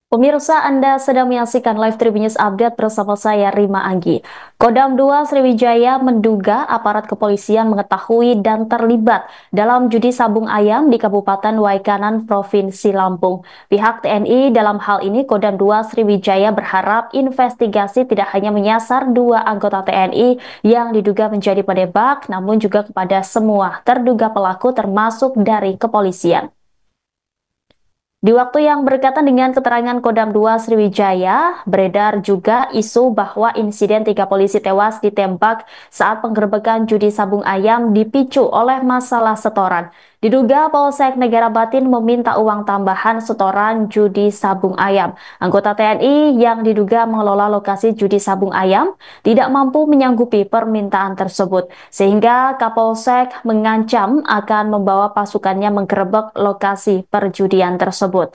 Pemirsa, Anda sedang menyaksikan live Tribun News Update bersama saya, Rima Anggi. Kodam 2 Sriwijaya menduga aparat kepolisian mengetahui dan terlibat dalam judi sabung ayam di Kabupaten Waikanan, Provinsi Lampung. Pihak TNI dalam hal ini Kodam 2 Sriwijaya berharap investigasi tidak hanya menyasar dua anggota TNI yang diduga menjadi penembak, namun juga kepada semua terduga pelaku termasuk dari kepolisian. Di waktu yang berdekatan dengan keterangan Kodam 2 Sriwijaya, beredar juga isu bahwa insiden 3 polisi tewas ditembak saat penggerebekan judi sabung ayam dipicu oleh masalah setoran. Diduga Polsek Negara Batin meminta uang tambahan setoran judi sabung ayam. Anggota TNI yang diduga mengelola lokasi judi sabung ayam tidak mampu menyanggupi permintaan tersebut, sehingga Kapolsek mengancam akan membawa pasukannya menggerebek lokasi perjudian tersebut.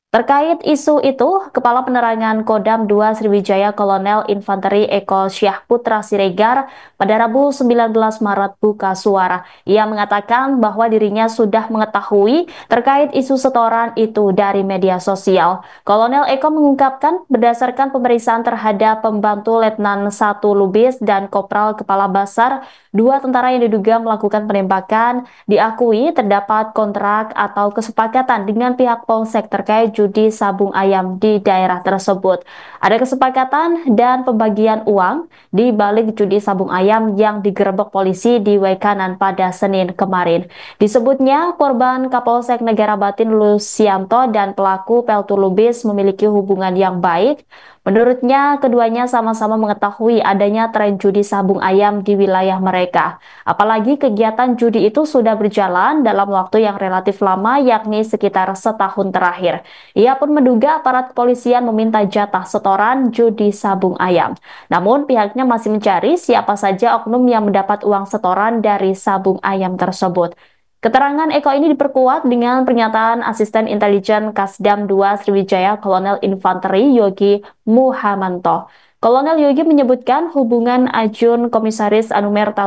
Terkait isu itu, Kepala Penerangan Kodam 2 Sriwijaya Kolonel Infanteri Eko Syah Putra Siregar pada Rabu 19 Maret buka suara. Ia mengatakan bahwa dirinya sudah mengetahui terkait isu setoran itu dari media sosial. Kolonel Eko mengungkapkan berdasarkan pemeriksaan terhadap pembantu Letnan 1 Lubis dan Kopral Kepala Basar, dua tentara yang diduga melakukan penembakan diakui terdapat kontrak atau kesepakatan dengan pihak Polsek terkait judi sabung ayam di daerah tersebut. Ada kesepakatan dan pembagian uang di balik judi sabung ayam yang digerebek polisi di Waikanan pada Senin kemarin. Disebutnya korban Kapolsek Negara Batin Lusianto dan pelaku Peltu Lubis memiliki hubungan yang baik. Menurutnya, keduanya sama-sama mengetahui adanya tren judi sabung ayam di wilayah mereka. Apalagi kegiatan judi itu sudah berjalan dalam waktu yang relatif lama, yakni sekitar setahun terakhir. Ia pun menduga aparat kepolisian meminta jatah setoran judi sabung ayam. Namun pihaknya masih mencari siapa saja oknum yang mendapat uang setoran dari sabung ayam tersebut. Keterangan Eko ini diperkuat dengan pernyataan Asisten Intelijen Kasdam 2 Sriwijaya Kolonel Infanteri Yogi Muhamanto. Kolonel Yogi menyebutkan hubungan Ajun Komisaris Anumerta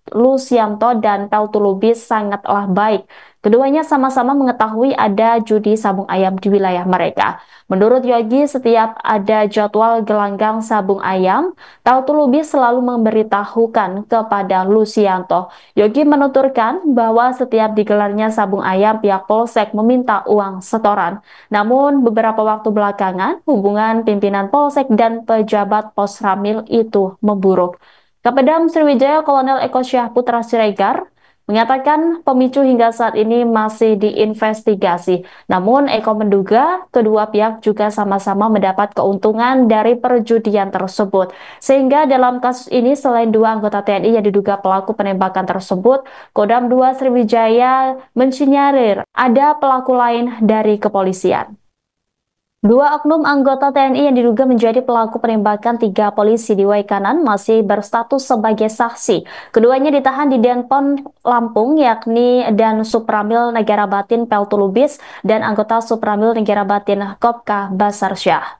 Lusianto dan Peltu Lubis sangatlah baik. Keduanya sama-sama mengetahui ada judi sabung ayam di wilayah mereka. Menurut Yogi, setiap ada jadwal gelanggang sabung ayam, Peltu Lubis selalu memberitahukan kepada Lusianto. Yogi menuturkan bahwa setiap digelarnya sabung ayam, pihak Polsek meminta uang setoran. Namun, beberapa waktu belakangan, hubungan pimpinan Polsek dan pejabat Posramil itu memburuk. Kapedam Sriwijaya Kolonel Eko Syah Putra Siregar mengatakan pemicu hingga saat ini masih diinvestigasi. Namun, Eko menduga kedua pihak juga sama-sama mendapat keuntungan dari perjudian tersebut. Sehingga dalam kasus ini, selain dua anggota TNI yang diduga pelaku penembakan tersebut, Kodam 2 Sriwijaya mensinyalir ada pelaku lain dari kepolisian. Dua oknum anggota TNI yang diduga menjadi pelaku penembakan 3 polisi di Waikanan masih berstatus sebagai saksi. Keduanya ditahan di Denpom, Lampung, yakni Dan Supramil Negara Batin Peltu Lubis dan anggota Supramil Negara Batin Kopka Basar Syah.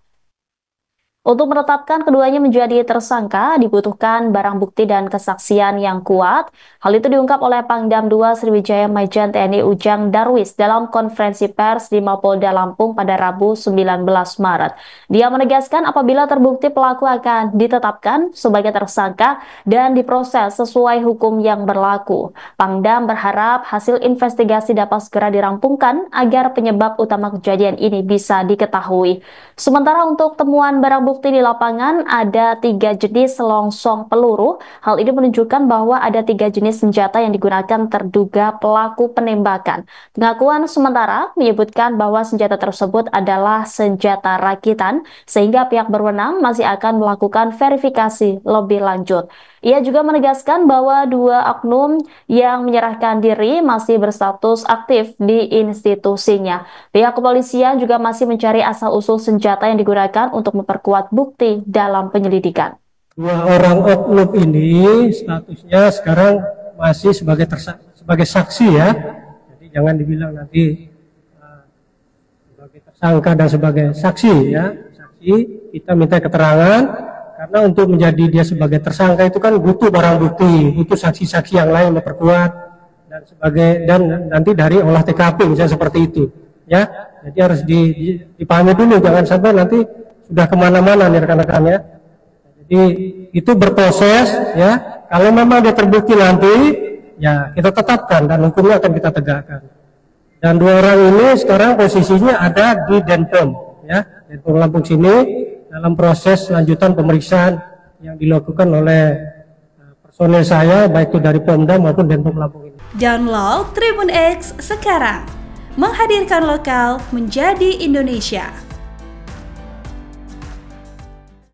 Untuk menetapkan keduanya menjadi tersangka, dibutuhkan barang bukti dan kesaksian yang kuat. Hal itu diungkap oleh Pangdam 2 Sriwijaya Majen TNI Ujang Darwis dalam konferensi pers di Mapolda Lampung pada Rabu 19 Maret. Dia menegaskan apabila terbukti pelaku akan ditetapkan sebagai tersangka dan diproses sesuai hukum yang berlaku. Pangdam berharap hasil investigasi dapat segera dirampungkan agar penyebab utama kejadian ini bisa diketahui. Sementara untuk temuan barang bukti di lapangan ada 3 jenis selongsong peluru. Hal ini menunjukkan bahwa ada 3 jenis senjata yang digunakan terduga pelaku penembakan. Pengakuan sementara menyebutkan bahwa senjata tersebut adalah senjata rakitan, sehingga pihak berwenang masih akan melakukan verifikasi lebih lanjut. Ia juga menegaskan bahwa 2 oknum yang menyerahkan diri masih berstatus aktif di institusinya. Pihak kepolisian juga masih mencari asal-usul senjata yang digunakan untuk memperkuat bukti dalam penyelidikan. 2 orang oknum ini statusnya sekarang masih sebagai saksi ya. Jadi jangan dibilang nanti sebagai tersangka dan sebagai saksi ya. Saksi kita minta keterangan. Karena untuk menjadi dia sebagai tersangka itu kan butuh barang bukti, butuh saksi-saksi yang lain memperkuat dan nanti dari olah TKP misalnya seperti itu, ya. Jadi harus dipahami dulu, jangan sampai nanti sudah kemana-mana nih rekan-rekan ya. Jadi itu berproses ya. Kalau memang dia terbukti nanti, ya kita tetapkan dan hukumnya akan kita tegakkan. Dan dua orang ini sekarang posisinya ada di Denpom, ya, Denpom Lampung sini dalam proses lanjutan pemeriksaan yang dilakukan oleh personel saya, baik itu dari Pomda maupun Denpom Lampung ini. Download Tribun X sekarang, menghadirkan lokal menjadi Indonesia.